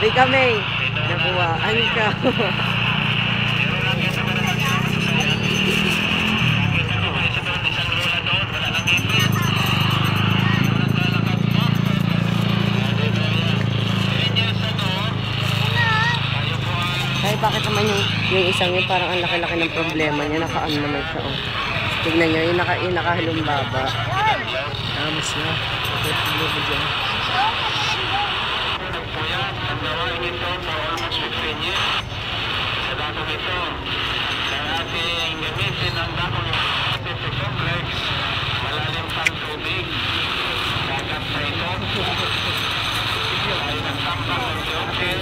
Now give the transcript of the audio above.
Uy kami, nakuhaan ka. Ay, bakit naman yung isang yun, parang ang laki-laki ng problema niya, naka-ano naman siya, oh. Tignan nyo, yung nakahalumbaba. Mas na. Okay, tuloy mo dyan. Ang gawain ito for almost 15 years. Sa dakong ito, sa ating gamitin ang dakong city complex, malalim pang tubig, dagat na ito, ay nagtambang ng dioksid,